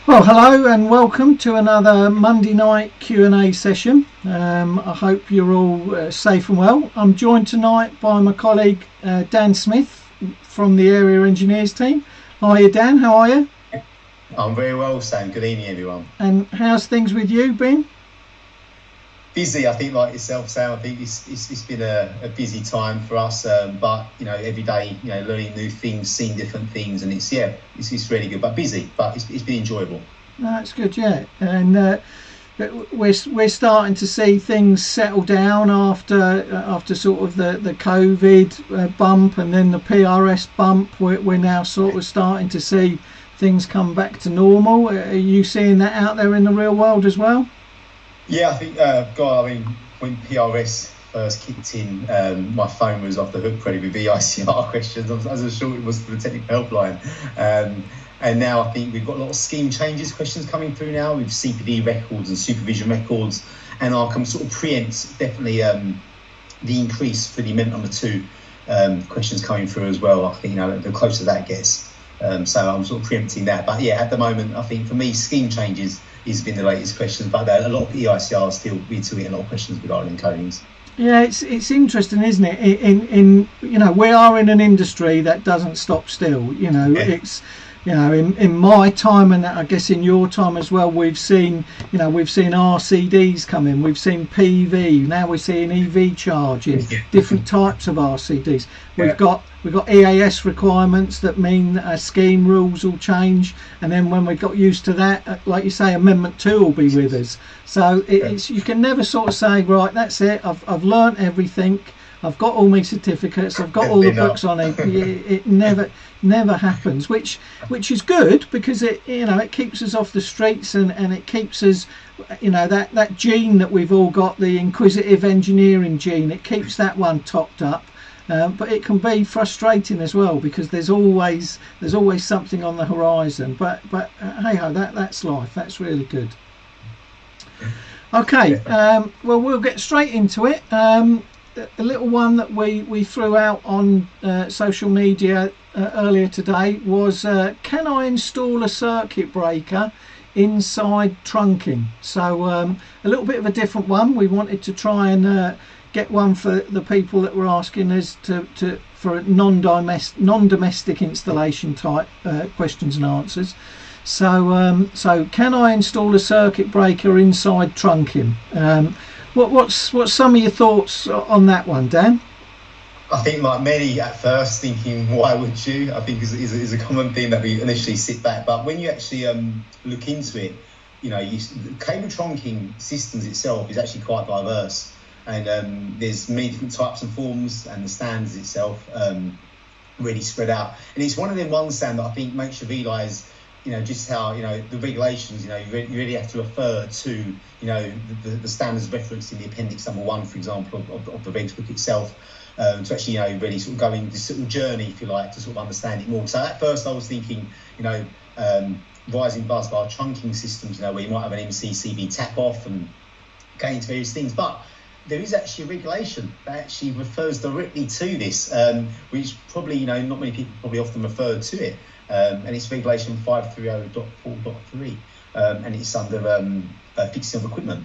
Well, hello and welcome to another Monday night Q&A session. I hope you're all safe and well. I'm joined tonight by my colleague Dan Smith from the Area Engineers team. Hiya Dan, how are you? I'm very well, Sam. Good evening, everyone. And how's things with you been? Busy, I think, like yourself, Sam. I think it's been a busy time for us, but every day, learning new things, seeing different things, and it's really good, but busy, but it's been enjoyable. That's good, yeah. And we're starting to see things settle down after sort of the COVID bump and then the PRS bump. We're now sort of starting to see things come back to normal. Are you seeing that out there in the real world as well? Yeah, I think, when PRS first kicked in, my phone was off the hook probably with EICR questions. I was sure it was for the technical helpline. And now I think we've got a lot of scheme changes questions coming through now with CPD records and supervision records. And I'll sort of preempt definitely the increase for the amendment number 2 questions coming through as well. I think, the closer that gets. So I'm sort of preempting that. But yeah, at the moment, I think for me, scheme changes has been the latest questions, but a lot of EICR still getting a lot of questions regarding encodings. Yeah, it's interesting, isn't it? In we are in an industry that doesn't stop still. It's in my time, and I guess in your time as well, we've seen RCDs come in, we've seen PV, now we're seeing EV charging, different types of RCDs. We've got EAS requirements that mean scheme rules will change, and then when we got used to that, like you say, Amendment 2 will be with us. So you can never sort of say, right, that's it, I've learnt everything, I've got all my certificates, I've got all the books on it. It never happens, which is good, because it keeps us off the streets, and it keeps us, that gene that we've all got, the inquisitive engineering gene, it keeps that one topped up. But it can be frustrating as well, because there's always something on the horizon. But hey ho, that's life. That's really good. Okay, well, we'll get straight into it. A little one that we threw out on social media earlier today was, can I install a circuit breaker inside trunking? So a little bit of a different one. We wanted to try and get one for the people that were asking us for non-domestic installation type questions and answers. So can I install a circuit breaker inside trunking? What's some of your thoughts on that one, Dan? I think, like many at first, thinking, why would you? I think is a common theme that we initially sit back. But when you actually look into it, cable trunking systems itself is actually quite diverse. And there's many different types and forms, and the standards itself really spread out. And it's one of them ones, Sam, that I think makes you realise, just how, the regulations, you really have to refer to, the standards referenced in the appendix number 1, for example, of the regs book itself, to actually, really sort of go in this little journey, if you like, to sort of understand it more. So at first I was thinking, rising busbar trunking systems, where you might have an MCCB tap off and going into various things, but there is actually a regulation that actually refers directly to this, which probably, not many people probably often refer to it, and it's regulation 530.4.3, and it's under fixing of equipment.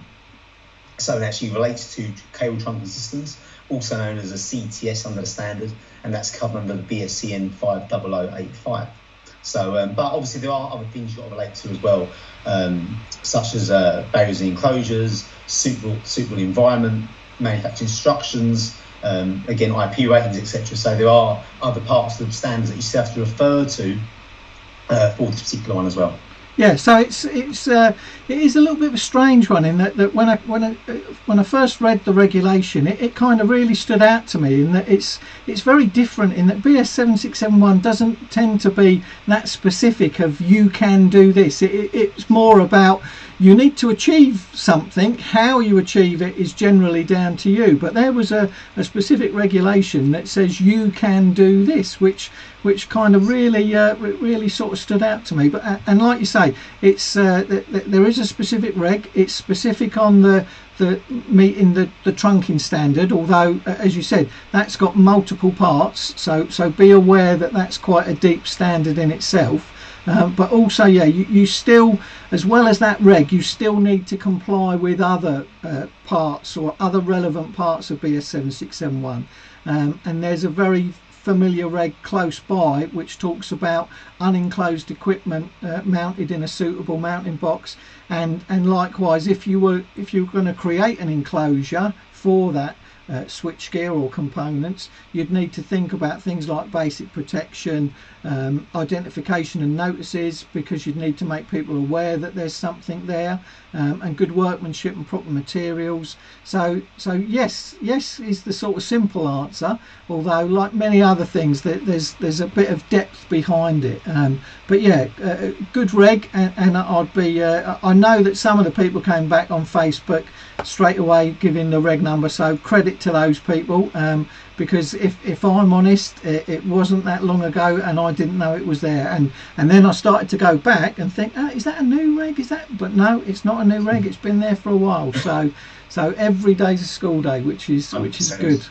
So it actually relates to cable trunking systems, also known as a CTS under the standard, and that's covered under the BSCN 50085. So, but obviously there are other things you've got to relate to as well, such as barriers and enclosures, suitable environment, manufacturing instructions, again IP ratings, etc. So there are other parts of the standards that you still have to refer to for this particular one as well. Yeah, so it is a little bit of a strange one, in that when I first read the regulation, it kind of really stood out to me, in that it's very different, in that BS 7671 doesn't tend to be that specific of you can do this. It's more about you need to achieve something. How you achieve it is generally down to you. But there was a specific regulation that says you can do this, which kind of really sort of stood out to me. But and like you say, it's there is a specific reg. It's specific on the meeting the trunking standard, although as you said, that's got multiple parts, so be aware that that's quite a deep standard in itself. But also, yeah, you still, as well as that reg, you still need to comply with other parts or other relevant parts of BS 7671. And there's a very familiar reg close by which talks about unenclosed equipment mounted in a suitable mounting box, and likewise, if you were going to create an enclosure for that switchgear or components, you'd need to think about things like basic protection, identification and notices, because you'd need to make people aware that there's something there, and good workmanship and proper materials. So yes is the sort of simple answer, although like many other things there's a bit of depth behind it. But yeah, good reg, and I'd be I know that some of the people came back on Facebook straight away giving the reg number, so credit to those people, because if I'm honest, it wasn't that long ago and I didn't know it was there, and then I started to go back and think, is that a new reg, but no, it's not a new reg, it's been there for a while. So every day's a school day, which is good.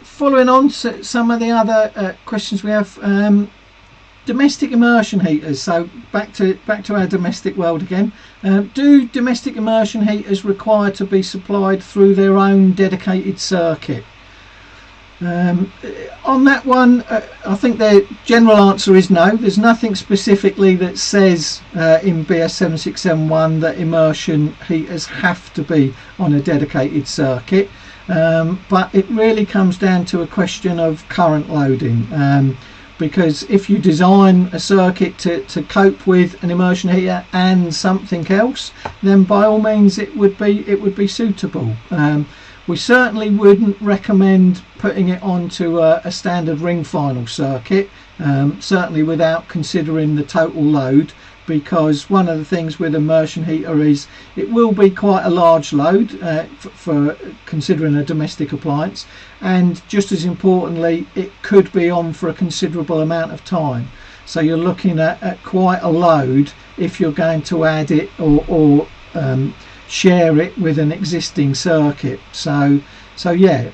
Following on to some of the other questions we have, domestic immersion heaters. So back to our domestic world again. Do domestic immersion heaters require to be supplied through their own dedicated circuit? On that one, I think the general answer is no. There's nothing specifically that says in BS 7671 that immersion heaters have to be on a dedicated circuit, but it really comes down to a question of current loading. Because if you design a circuit to cope with an immersion heater and something else, then by all means it would be suitable. We certainly wouldn't recommend putting it onto a standard ring final circuit, certainly without considering the total load, because one of the things with immersion heater is it will be quite a large load for considering a domestic appliance, and just as importantly, it could be on for a considerable amount of time. So you're looking at quite a load if you're going to add it or share it with an existing circuit. So yeah,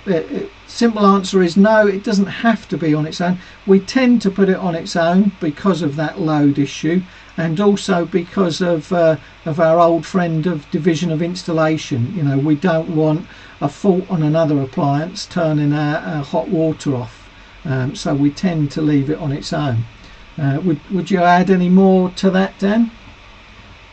simple answer is no, it doesn't have to be on its own. We tend to put it on its own because of that load issue, and also because of our old friend of division of installation. You know, we don't want a fault on another appliance turning our hot water off, so we tend to leave it on its own. Would you add any more to that, Dan?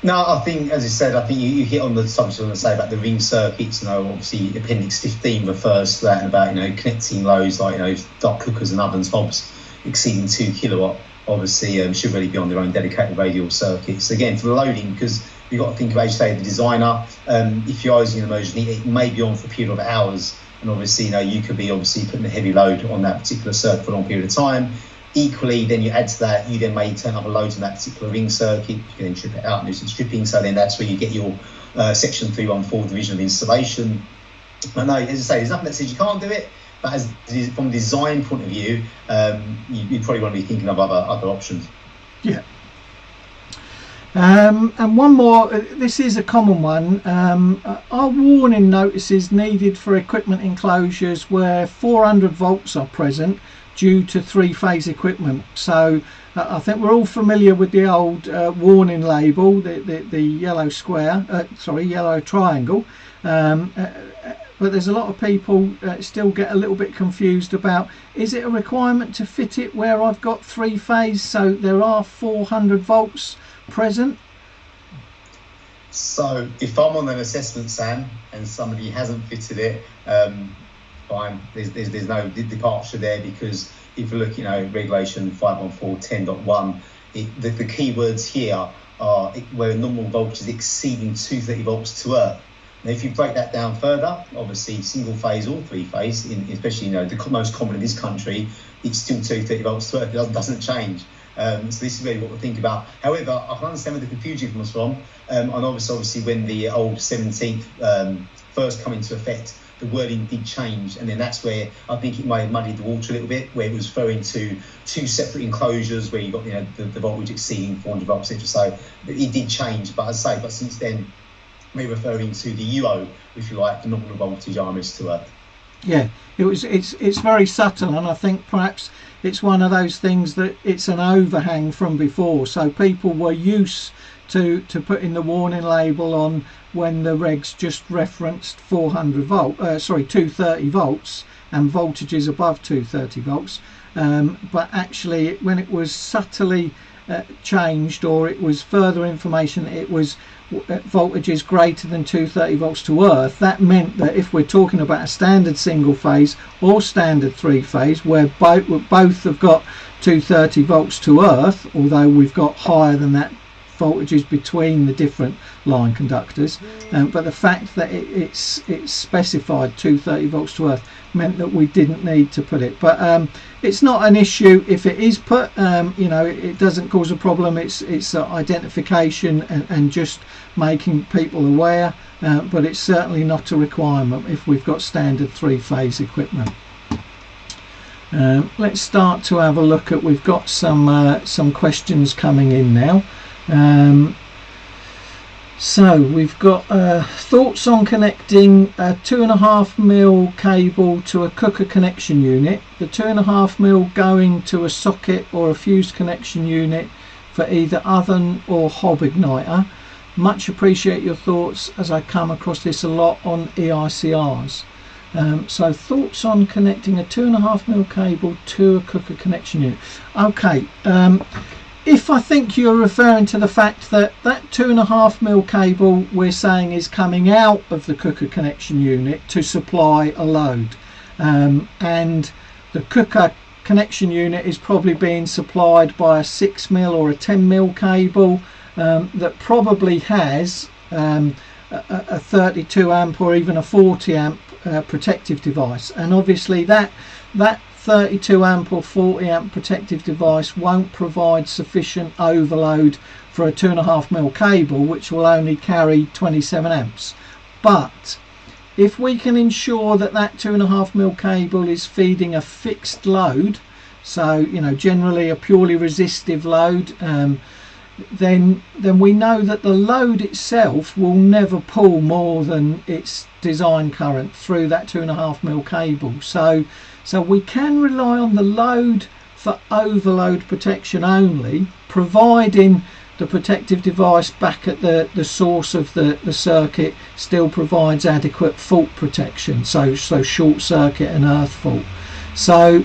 No, I think, as you said, I think you hit on the subject I was going to say about the ring circuits. You know, obviously Appendix 15 refers to that, and about, connecting loads like, dark cookers and ovens, hobs exceeding 2 kilowatt. Obviously, should really be on their own dedicated radial circuits. Again, for the loading, because you've got to think of, as you say, the designer. If you're using an immersion heat, it may be on for a period of hours, and obviously, you could be putting a heavy load on that particular circuit for a long period of time. Equally, then you add to that, you then may turn up a load on that particular ring circuit. You can then trip it out and do some stripping. So then that's where you get your Section 314 division of installation. I know, as I say, there's nothing that says you can't do it, but from a design point of view, you probably want to be thinking of other options. Yeah. And one more, this is a common one. Are warning notices needed for equipment enclosures where 400 volts are present due to three-phase equipment? So I think we're all familiar with the old warning label, the yellow square, yellow triangle. But there's a lot of people still get a little bit confused about, is it a requirement to fit it where I've got three-phase, so there are 400 volts present? So if I'm on an assessment, Sam, and somebody hasn't fitted it, fine, there's no departure there, because if you look, regulation 514.10.1, the key words here are where normal voltage is exceeding 230 volts to earth. Now, if you break that down further, obviously single phase or three phase, especially the most common in this country, it's still 230 volts to earth. It doesn't change. So this is really what we think about. However, I can understand where the confusion comes from, and obviously when the old 17th first come into effect, the wording did change, and then that's where I think it may have muddied the water a little bit, where it was referring to two separate enclosures where you got the voltage exceeding 400 volts, etc. So it did change, but as I say, since then we're referring to the UO, if you like, the nominal voltage RMS to earth. Yeah, it's very subtle, and I think perhaps it's one of those things that it's an overhang from before, so people were used to putting the warning label on when the regs just referenced 230 volts and voltages above 230 volts, but actually when it was subtly changed, or it was further information, it was voltages greater than 230 volts to earth. That meant that if we're talking about a standard single phase or standard three phase where both have got 230 volts to earth, although we've got higher than that voltages between the different line conductors, but the fact that it's specified 230 volts to earth meant that we didn't need to put it. But it's not an issue if it is put. It doesn't cause a problem. It's identification and just making people aware, but it's certainly not a requirement if we've got standard three-phase equipment. Let's start to have a look at, we've got some questions coming in now. So we've got thoughts on connecting a 2.5mm cable to a cooker connection unit, the 2.5mm going to a socket or a fused connection unit for either oven or hob igniter. Much appreciate your thoughts, as I come across this a lot on EICRs. So thoughts on connecting a 2.5mm cable to a cooker connection unit. Okay, if I think you're referring to the fact that 2.5mm cable we're saying is coming out of the cooker connection unit to supply a load, and the cooker connection unit is probably being supplied by a 6mm or a 10mm cable that probably has a 32 amp or even a 40 amp protective device, and obviously that 32 amp or 40 amp protective device won't provide sufficient overload for a 2.5mm cable, which will only carry 27 amps. But if we can ensure that 2.5mm cable is feeding a fixed load, so generally a purely resistive load, then we know that the load itself will never pull more than its design current through that 2.5mm cable. So we can rely on the load for overload protection only, providing the protective device back at the source of the circuit still provides adequate fault protection, so short circuit and earth fault. So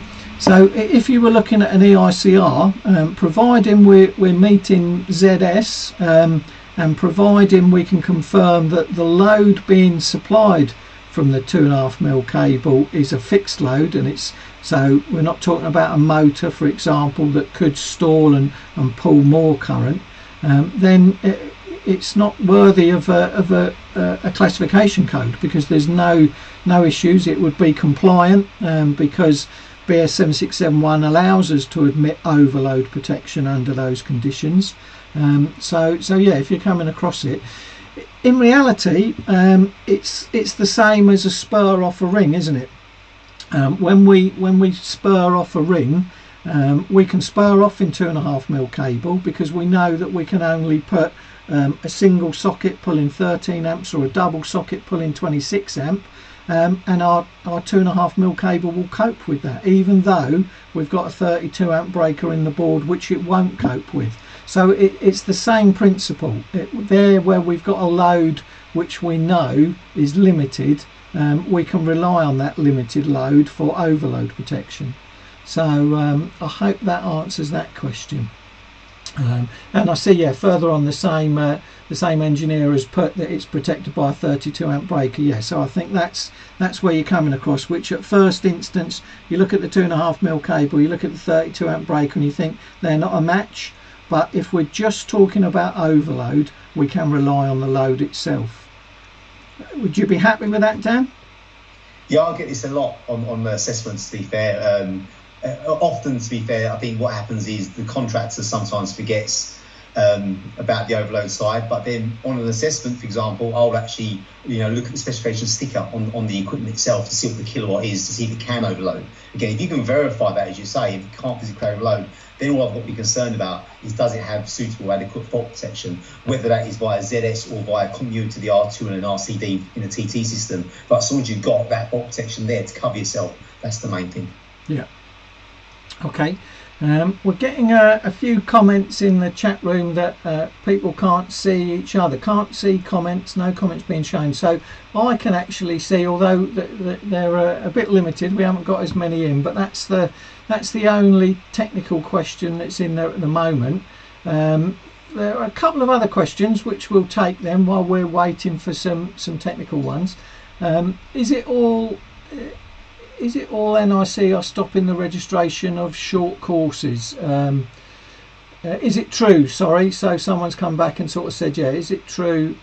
if you were looking at an EICR, providing we're meeting ZS, and providing we can confirm that the load being supplied from the 2.5mm cable is a fixed load, and so we're not talking about a motor, for example, that could stall and pull more current, then it's not worthy of a classification code, because there's no issues. It would be compliant, because BS 7671 allows us to admit overload protection under those conditions. So yeah, if you're coming across it, in reality, it's the same as a spur off a ring, isn't it? When we spur off a ring, we can spur off in 2.5mm cable, because we know that we can only put a single socket pulling 13 amps or a double socket pulling 26 amp, and our 2.5mm cable will cope with that, even though we've got a 32 amp breaker in the board which it won't cope with. So it's the same principle. There where we've got a load which we know is limited, we can rely on that limited load for overload protection. So I hope that answers that question. And I see, yeah, further on the same engineer has put that it's protected by a 32 amp breaker. Yeah, so I think that's where you're coming across, which at first instance, you look at the 2.5mm cable, you look at the 32 amp breaker, and you think they're not a match. But if we're just talking about overload, we can rely on the load itself. Would you be happy with that, Dan? Yeah, I get this a lot on the assessments, to be fair. Often, to be fair, I think what happens is the contractor sometimes forgets about the overload side, but then on an assessment, for example, I'll actually look at the specification sticker on the equipment itself to see what the kilowatt is, to see if it can overload. Again, if you can verify that, as you say, if it can't physically overload, then all I've got to be concerned about is, does it have suitable, adequate fault protection, whether that is via ZS or via continuity to the R2 and an RCD in a TT system. But as long as you've got that fault protection there to cover yourself, that's the main thing. Yeah. Okay. We're getting a few comments in the chat room that people can't see each other, can't see comments, no comments being shown. So I can actually see, although they're a bit limited, we haven't got as many in, but that's the only technical question that's in there at the moment. There are a couple of other questions which we'll take them while we're waiting for some technical ones. Is it all NIC are stopping the registration of short courses? Is it true? Sorry, so someone's come back and sort of said, yeah, is it true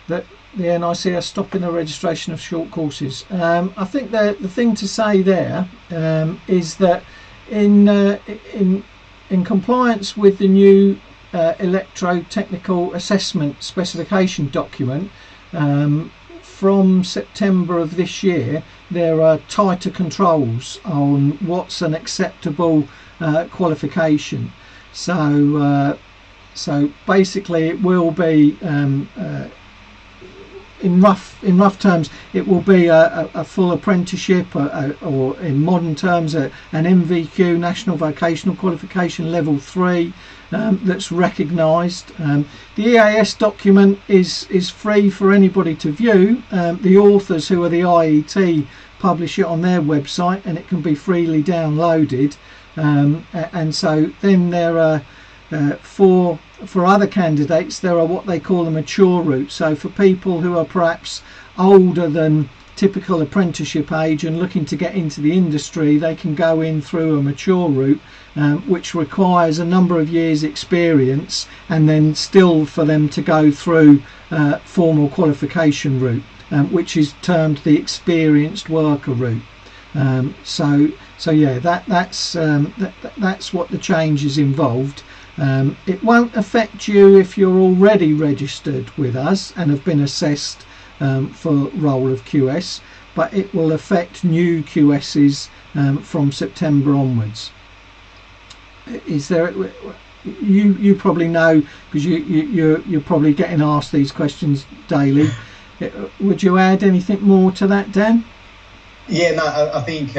that the NIC are stopping the registration of short courses? I think the thing to say there is that in compliance with the new electrotechnical assessment specification document, from September of this year, there are tighter controls on what's an acceptable qualification. So basically, it will be in rough terms, it will be a full apprenticeship, or in modern terms, an NVQ, National Vocational Qualification Level 3. That's recognised. The EAS document is free for anybody to view. The authors, who are the IET, publish it on their website, and it can be freely downloaded. And so then there are for other candidates, there are what they call a mature route. So for people who are perhaps older than typical apprenticeship age and looking to get into the industry, they can go in through a mature route, which requires a number of years experience, and then still for them to go through formal qualification route, which is termed the experienced worker route. So yeah, that's what the change is involved. It won't affect you if you're already registered with us and have been assessed for role of QS, but it will affect new QSs from September onwards. Is there? You probably know, because you're probably getting asked these questions daily. Would you add anything more to that, Dan? Yeah, no, I think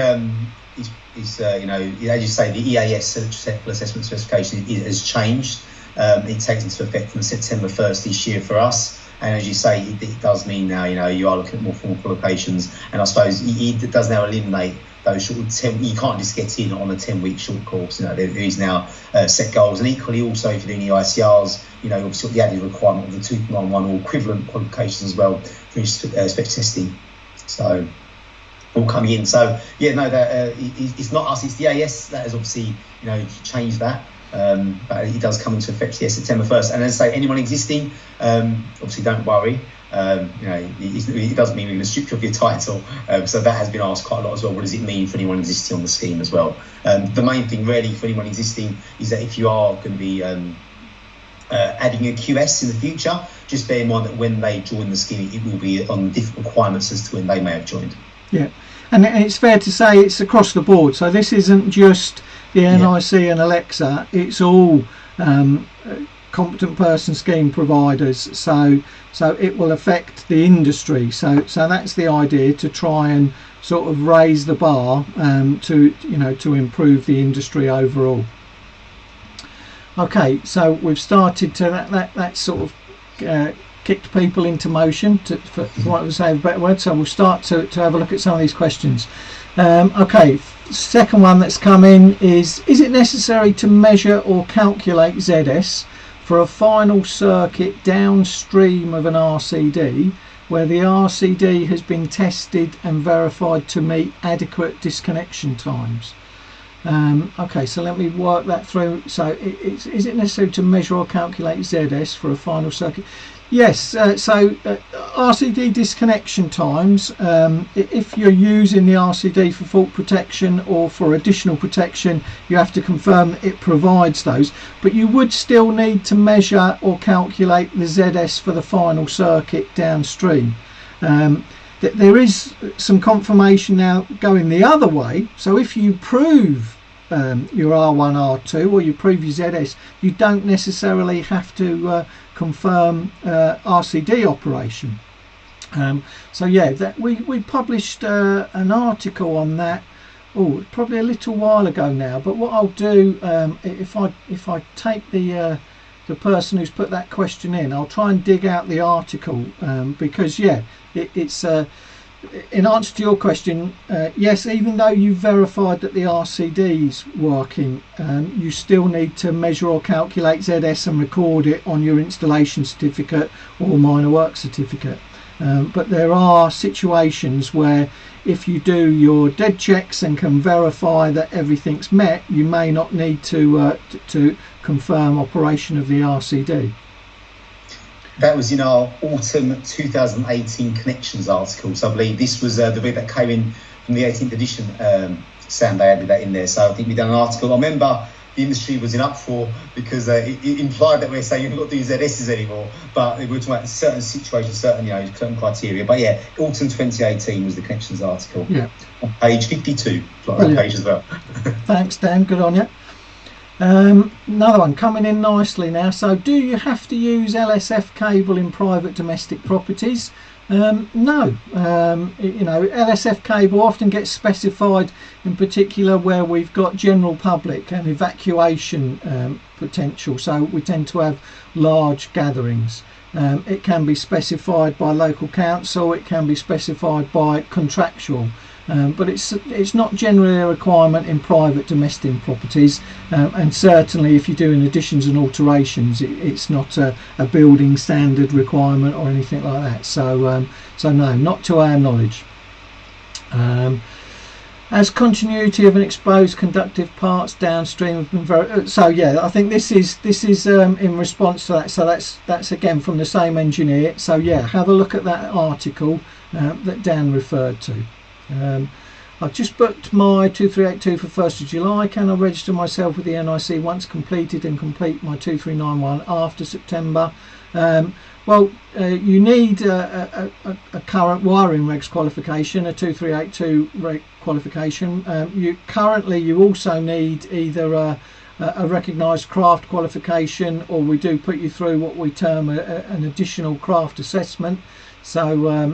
it's as you say, the EAS Technical Assessment Specification has changed. It takes into effect from September 1st this year for us. And as you say, it does mean now, you are looking at more formal qualifications. And I suppose it does now eliminate those short 10. You can't just get in on a 10-week short course. There is now set goals. And equally, also, if you're doing the ICRs, obviously got the added requirement of the 2.11 or equivalent qualifications as well for spec testing. So all coming in. So yeah, no, that it's not us. It's the AS that has obviously changed that. But it does come into effect September 1st. And as I say, anyone existing, obviously don't worry. It doesn't mean we're going to strip you of your title. So that has been asked quite a lot as well. What does it mean for anyone existing on the scheme as well? The main thing really for anyone existing is that if you are going to be adding a QS in the future, just bear in mind that when they join the scheme, it will be on different requirements as to when they may have joined. Yeah, and it's fair to say it's across the board. So this isn't just the NIC and Alexa, it's all competent person scheme providers, so it will affect the industry. So that's the idea, to try and sort of raise the bar to improve the industry overall. Okay, so we've started to that sort of kicked people into motion, for want of say a better word. So we'll start to have a look at some of these questions. Okay, second one that's come in is it necessary to measure or calculate ZS for a final circuit downstream of an RCD where the RCD has been tested and verified to meet adequate disconnection times? Okay, so let me work that through. So is it necessary to measure or calculate ZS for a final circuit? Yes, RCD disconnection times, if you're using the RCD for fault protection or for additional protection, you have to confirm that it provides those, but you would still need to measure or calculate the ZS for the final circuit downstream. There is some confirmation now going the other way, so if you prove your R1, R2, or you prove your ZS, you don't necessarily have to confirm RCD operation. So yeah, that we published an article on that, probably a little while ago now, but what I'll do, if I take the person who's put that question in, I'll try and dig out the article, because yeah, it's in answer to your question, yes, even though you verified that the RCD's working, you still need to measure or calculate ZS and record it on your installation certificate or minor work certificate. But there are situations where if you do your dead checks and can verify that everything's met, you may not need to confirm operation of the RCD. That was in our autumn 2018 connections article. So I believe this was the bit that came in from the 18th edition. Sam, they added that in there. So I think we've done an article. I remember the industry was in uproar because it implied that we're saying you've got to do ZSs anymore. But we were talking about certain situations, certain criteria. But yeah, autumn 2018 was the connections article. Yeah. On page 52. Like that page as well. Thanks, Dan. Good on you. Another one coming in nicely now. So do you have to use LSF cable in private domestic properties? No. LSF cable often gets specified in particular where we've got general public and evacuation potential, so we tend to have large gatherings. It can be specified by local council, it can be specified by contractual, but it's not generally a requirement in private domestic properties, and certainly if you're doing additions and alterations, it's not a building standard requirement or anything like that. So no, not to our knowledge. As continuity of an exposed conductive parts downstream have been very, so yeah, I think this is in response to that. So that's again from the same engineer. So yeah, have a look at that article that Dan referred to. I've just booked my 2382 for 1st of July. Can I register myself with the NIC once completed and complete my 2391 after September? Well, you need a current wiring regs qualification, a 2382 reg qualification. You also need either a recognised craft qualification, or we do put you through what we term an additional craft assessment. So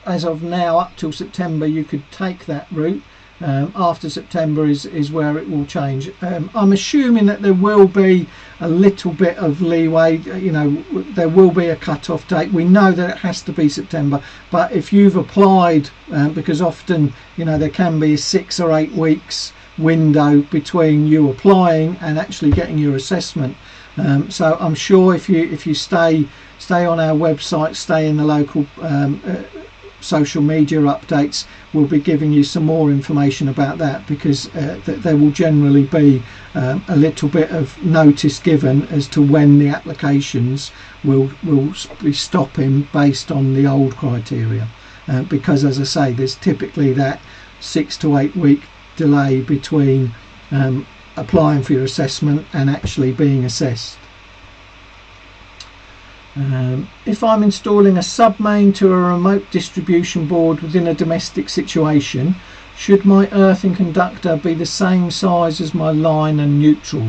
as of now, up till September, you could take that route. After September is where it will change. I'm assuming that there will be a little bit of leeway. There will be a cut-off date. We know that it has to be September, but if you've applied, because often there can be a 6 or 8 weeks window between you applying and actually getting your assessment. So I'm sure if you stay on our website, stay in the local social media updates, we'll be giving you some more information about that, because there will generally be a little bit of notice given as to when the applications will be stopping based on the old criteria, because as I say, there's typically that 6 to 8 week delay between applying for your assessment and actually being assessed. If I'm installing a submain to a remote distribution board within a domestic situation, should my earthing conductor be the same size as my line and neutral?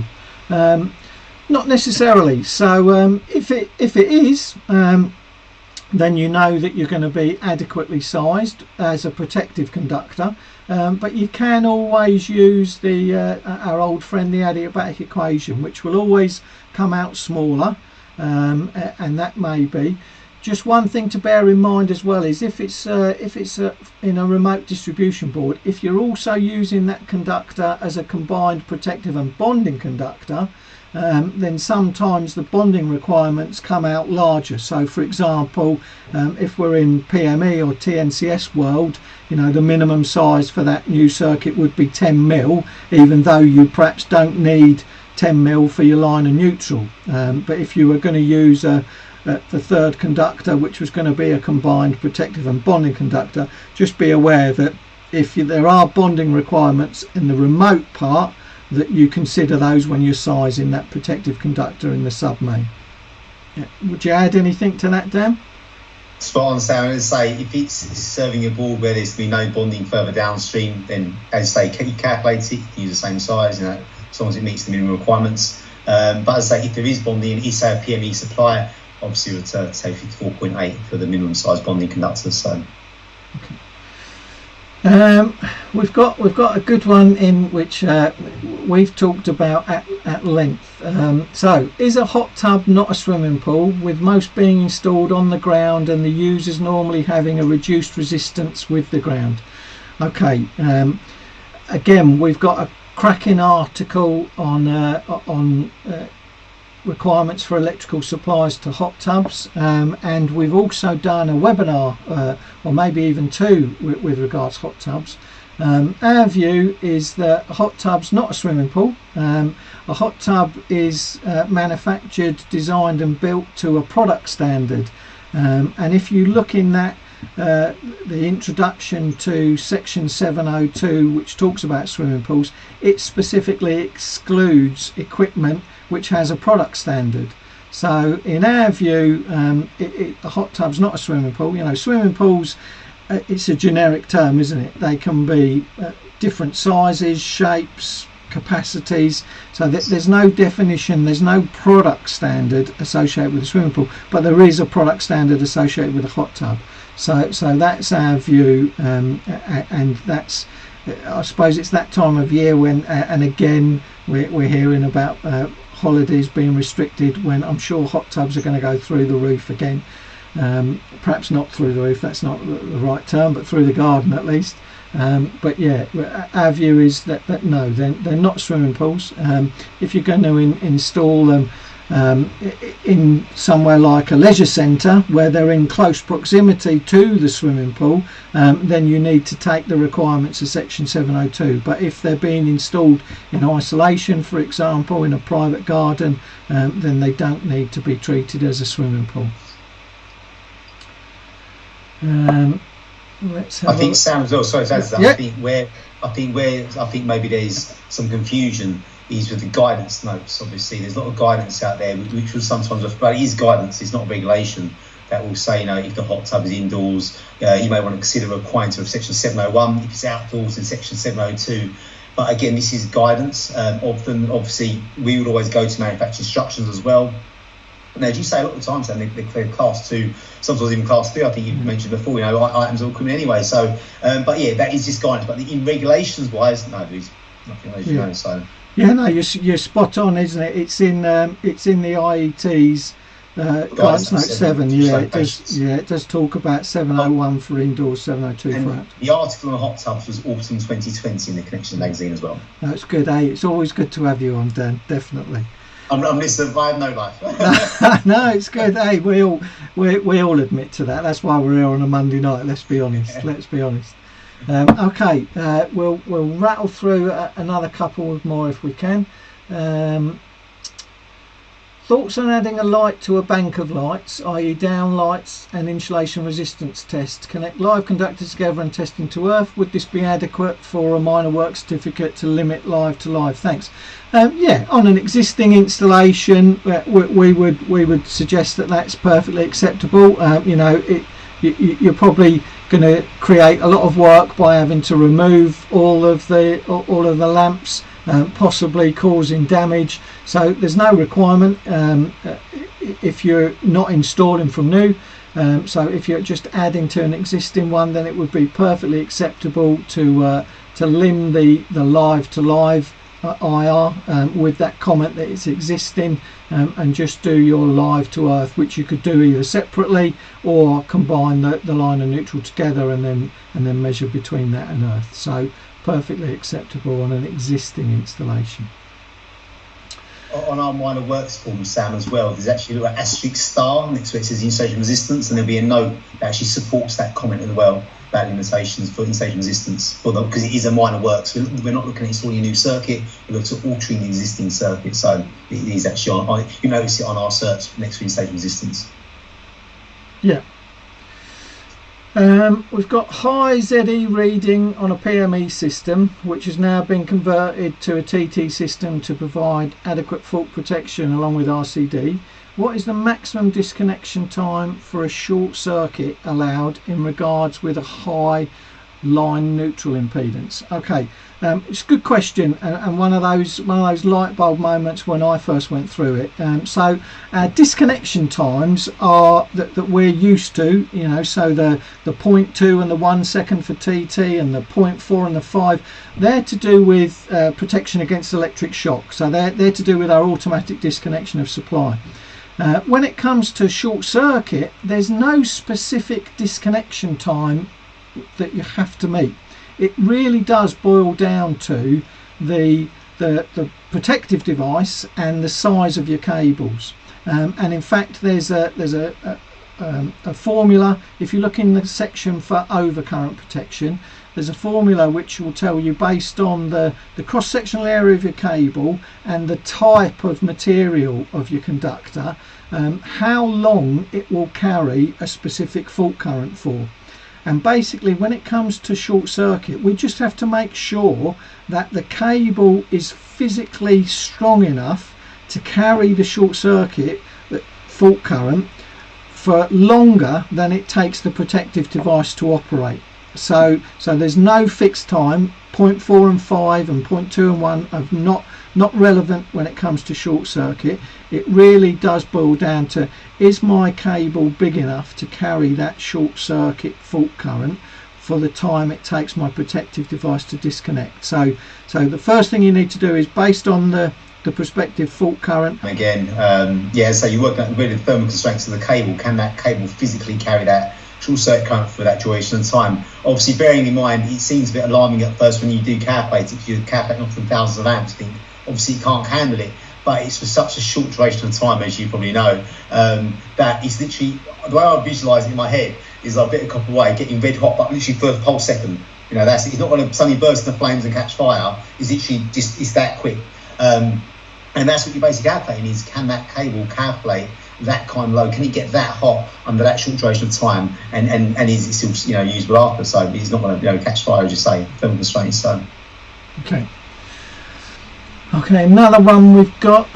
Not necessarily. So if it is, then you know that you're going to be adequately sized as a protective conductor. But you can always use our old friend, the adiabatic equation, which will always come out smaller. And that may be. Just one thing to bear in mind as well is if it's in a remote distribution board, if you're also using that conductor as a combined protective and bonding conductor, then sometimes the bonding requirements come out larger. So for example, if we're in PME or TNCS world, the minimum size for that new circuit would be 10 mil, even though you perhaps don't need 10 mil for your line and neutral. But if you were going to use the third conductor, which was going to be a combined protective and bonding conductor, just be aware that if there are bonding requirements in the remote part, that you consider those when you're sizing that protective conductor in the sub-main. Yeah. Would you add anything to that, Dan? Spot on, Sam. As I say, if it's serving a board where there's going to be no bonding further downstream, then as I say, you calculate it, you can use the same size, as long as it meets the minimum requirements. But as I say, if there is bonding, it's a PME supplier, obviously would say 54.8 for the minimum size bonding conductors. So. Okay. We've got a good one in which we've talked about at length. So, is a hot tub not a swimming pool, with most being installed on the ground and the users normally having a reduced resistance with the ground? Okay. Again, we've got a cracking article on requirements for electrical supplies to hot tubs, and we've also done a webinar or maybe even two with regards to hot tubs. Our view is that a hot tub's not a swimming pool. A hot tub is manufactured, designed and built to a product standard, and if you look in that the introduction to section 702, which talks about swimming pools, it specifically excludes equipment which has a product standard. So in our view, a hot tub's not a swimming pool. Swimming pools, it's a generic term, isn't it? They can be different sizes, shapes, capacities, so there's no definition, there's no product standard associated with a swimming pool, but there is a product standard associated with a hot tub. So that's our view, and that's, I suppose it's that time of year when, and again we're hearing about holidays being restricted, when I'm sure hot tubs are going to go through the roof again. Perhaps not through the roof, that's not the right term, but through the garden at least. But yeah, our view is that no, they're not swimming pools. If you're going to install them in somewhere like a leisure centre where they're in close proximity to the swimming pool, then you need to take the requirements of section 702. But if they're being installed in isolation, for example, in a private garden, then they don't need to be treated as a swimming pool. Let's have I think Sam as well. Sorry, that. Yeah. I think maybe there's some confusion is with the guidance notes. Obviously, there's a lot of guidance out there, which will sometimes, but it is guidance. It's not regulation that will say, if the hot tub is indoors, you may want to consider a requirement of section 701. If it's outdoors, in section 702. But again, this is guidance of them. Obviously, we would always go to manufacturer instructions as well. Now, as you say a lot of the times, and they clear class 2, sometimes even class 3. I think you mentioned before, items all come in anyway. So, but yeah, that is just guidance. But in regulations wise, no, there's nothing as you know. So. Yeah, no, you're spot on, isn't it? It's in the IET's guidance note 7. Yeah, it does talk about 701 for indoors, 702 for outdoors. The article on hot tubs was autumn 2020 in the Connection magazine as well. That's good, eh? It's always good to have you on, Dan. Definitely. I'm listening. I have no life. No, it's good. Hey, we all admit to that. That's why we're here on a Monday night. Let's be honest. Okay, we'll rattle through another couple more if we can. Thoughts on adding a light to a bank of lights, i.e. down lights and insulation resistance tests. Connect live conductors together and testing to earth. Would this be adequate for a minor work certificate to limit live to live? Thanks. Yeah, on an existing installation, we would suggest that's perfectly acceptable. You're probably going to create a lot of work by having to remove all of the lamps, possibly causing damage. So there's no requirement if you're not installing from new. So if you're just adding to an existing one, then it would be perfectly acceptable to limit the live to live IR with that comment that it's existing, and just do your live to earth, which you could do either separately or combine the line and neutral together and then measure between that and earth. So perfectly acceptable on an existing installation. on our minor works form, Sam, as well, there's actually a little asterisk star next to it, says in-station resistance, and there'll be a note that actually supports that comment as well about limitations for in-station resistance, because it is a minor works. We're not looking at installing a new circuit, we're looking at altering the existing circuit. So it is actually you notice it on our certs next to in-station resistance. Yeah. We've got high ZE reading on a PME system, which has now been converted to a TT system to provide adequate fault protection along with RCD. What is the maximum disconnection time for a short circuit allowed in regards with a high line neutral impedance? Okay, it's a good question, and one of those light bulb moments when I first went through it. So disconnection times are that we're used to, so the 0.2 and the 1 second for TT and the 0.4 and the 5, they're to do with protection against electric shock. So they're to do with our automatic disconnection of supply. When it comes to short circuit, there's no specific disconnection time that you have to meet. It really does boil down to the protective device and the size of your cables. And in fact, there's a formula. If you look in the section for overcurrent protection, there's a formula which will tell you, based on the cross-sectional area of your cable and the type of material of your conductor, how long it will carry a specific fault current for. And basically, when it comes to short circuit, we just have to make sure that the cable is physically strong enough to carry the short circuit fault current for longer than it takes the protective device to operate. So there's no fixed time. 0.4 and 5 and 0.2 and 1 are not relevant when it comes to short circuit. It really does boil down to, is my cable big enough to carry that short circuit fault current for the time it takes my protective device to disconnect. So the first thing you need to do is, based on the prospective fault current. Again, so you're working out really the thermal constraints of the cable. Can that cable physically carry that short circuit current for that duration of time? Obviously, bearing in mind, it seems a bit alarming at first when you do calculate. If you're calculating off from thousands of amps, think obviously it can't handle it. But it's for such a short duration of time, as you probably know, that it's literally, the way I visualise it in my head is like a bit of copper wire getting red hot, but literally for a whole second. That's it. It's not going to suddenly burst into flames and catch fire. It's literally it's that quick. And that's what you're basically calculating, is, can that cable calculate that kind of load? Can it get that hot under that short duration of time? And is it still usable after? So it's not going to catch fire, as you say, thermal constraints. So okay, another one we've got.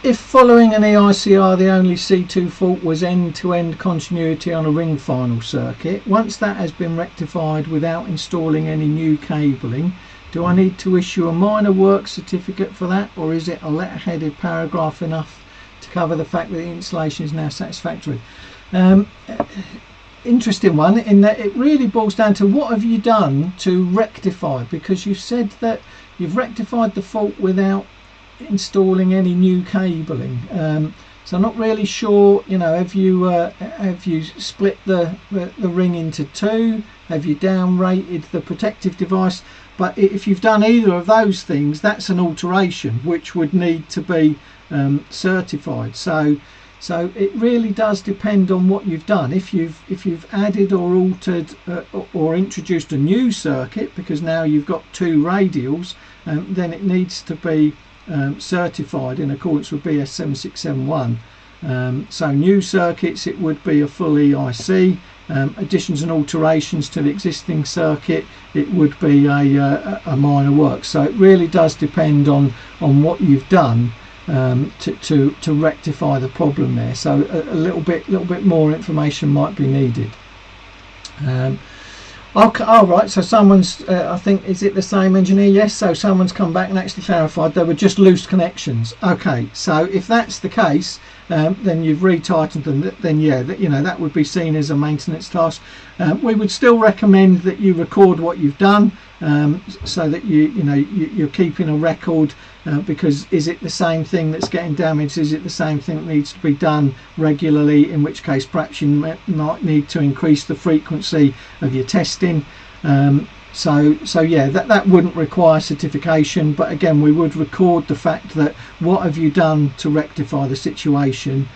If following an EICR the only C2 fault was end-to-end continuity on a ring final circuit, once that has been rectified without installing any new cabling, do I need to issue a minor work certificate for that, or is it a letter-headed paragraph enough to cover the fact that the installation is now satisfactory? Interesting one, in that it really boils down to, what have you done to rectify? Because you've said that you've rectified the fault without installing any new cabling. So I'm not really sure, have you split the ring into two? Have you down-rated the protective device? But if you've done either of those things, that's an alteration which would need to be certified. So it really does depend on what you've done. If you've added or altered or introduced a new circuit, because now you've got two radials, then it needs to be certified in accordance with BS 7671. So new circuits, it would be a full EIC. Additions and alterations to the existing circuit, it would be a minor work. So it really does depend on what you've done to rectify the problem there. So a little bit more information might be needed. Okay, all right, so someone's, I think, is it the same engineer? Yes, so someone's come back and actually clarified they were just loose connections. Okay, so if that's the case, then you've retightened them, then yeah, that would be seen as a maintenance task. We would still recommend that you record what you've done, so that you're keeping a record, because is it the same thing that's getting damaged? Is it the same thing that needs to be done regularly? In which case, perhaps you might need to increase the frequency of your testing. So yeah, that wouldn't require certification, but again, we would record the fact that what have you done to rectify the situation,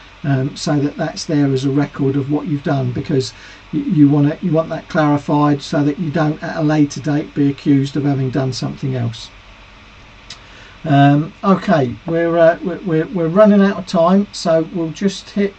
so that's there as a record of what you've done, because you want that clarified so that you don't at a later date be accused of having done something else. Okay, we're running out of time, so we'll just hit.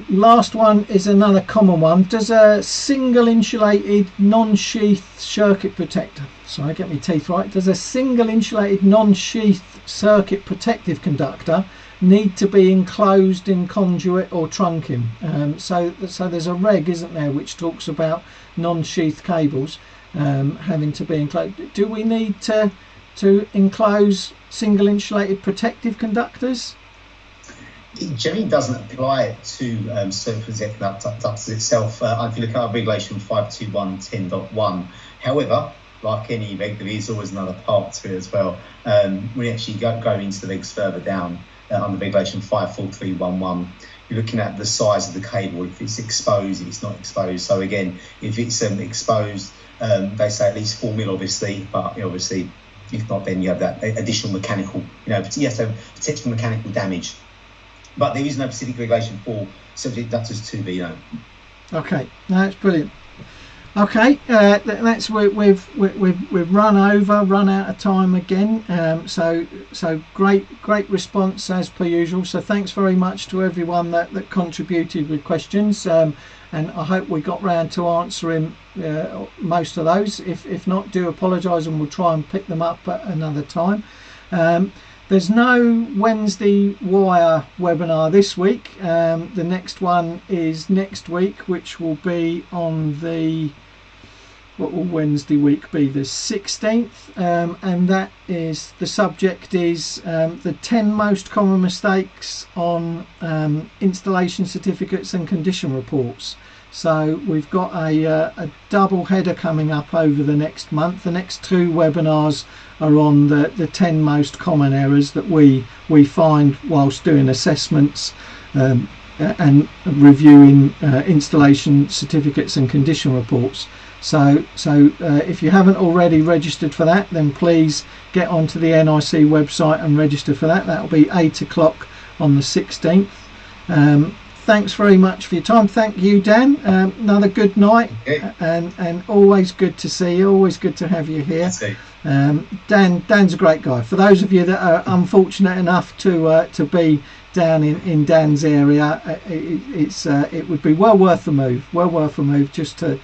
Last one is another common one. Does a single insulated non-sheath circuit protector, sorry, get my teeth right, does a single insulated non-sheath circuit protective conductor need to be enclosed in conduit or trunking? So there's a reg, isn't there, which talks about non-sheath cables having to be enclosed. Do we need to enclose single insulated protective conductors? It generally doesn't apply to circuit conductors itself. If you look at our regulation 52110.1, however, like any reg, there is always another part to it as well. We actually go into the regs further down under regulation 54311. You're looking at the size of the cable, if it's exposed, if it's not exposed. So again, if it's exposed, they say at least 4 mil, obviously, but obviously, if not, then you have that additional mechanical, you have to have potential mechanical damage. But there is no specific regulation for circuit conductors to be known. Okay, that's brilliant. Okay, that's we've run out of time again. So great response as per usual. So thanks very much to everyone that contributed with questions. And I hope we got round to answering most of those. If not, do apologise, and we'll try and pick them up at another time. There's no Wednesday Wire webinar this week. The next one is next week, which will be on the, what will Wednesday week be? The 16th, and that is, the subject is the 10 most common mistakes on installation certificates and condition reports. So we've got a double header coming up over the next month. The next two webinars are on the 10 most common errors that we find whilst doing assessments and reviewing installation certificates and condition reports. So if you haven't already registered for that, then please get onto the NIC website and register for that. That'll be 8 o'clock on the 16th. Thanks very much for your time. Thank you, Dan. Another good night, and always good to see you. Always good to have you here. Dan's a great guy. For those of you that are unfortunate enough to be down in Dan's area, it would be well worth the move. Well worth a move just to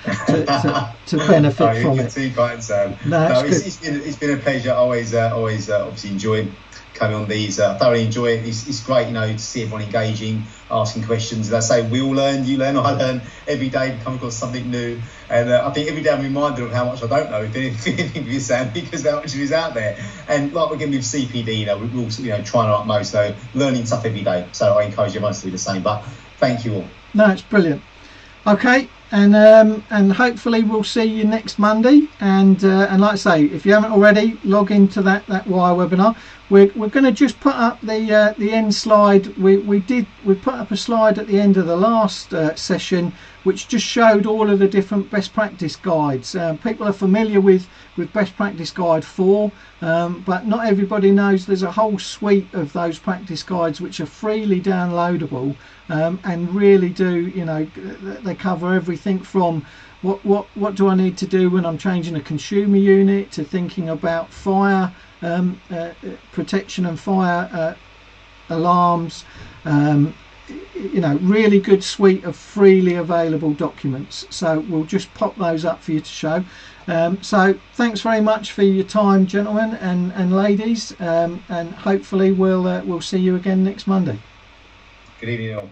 benefit from it. It's been a pleasure. Always obviously enjoy coming on these. Thoroughly enjoy it. It's great, to see everyone engaging, asking questions. As I say, we all learn, you learn, I learn every day. We come across something new, and I think every day I'm reminded of how much I don't know, if anything, with Sam, because how much is out there. And like again with CPD, we're all trying our utmost, so learning stuff every day. So I encourage everyone to do the same. But thank you all. No, it's brilliant. Okay, and hopefully we'll see you next Monday. And like I say, if you haven't already, log into that Wire webinar. We're going to just put up the end slide. We put up a slide at the end of the last session, which just showed all of the different best practice guides. People are familiar with Best Practice Guide 4, but not everybody knows there's a whole suite of those practice guides which are freely downloadable, and really do, they cover everything from what do I need to do when I'm changing a consumer unit, to thinking about fire protection and fire alarms. Really good suite of freely available documents. So we'll just pop those up for you to show. So thanks very much for your time, gentlemen and ladies, and hopefully we'll see you again next Monday. Good evening all.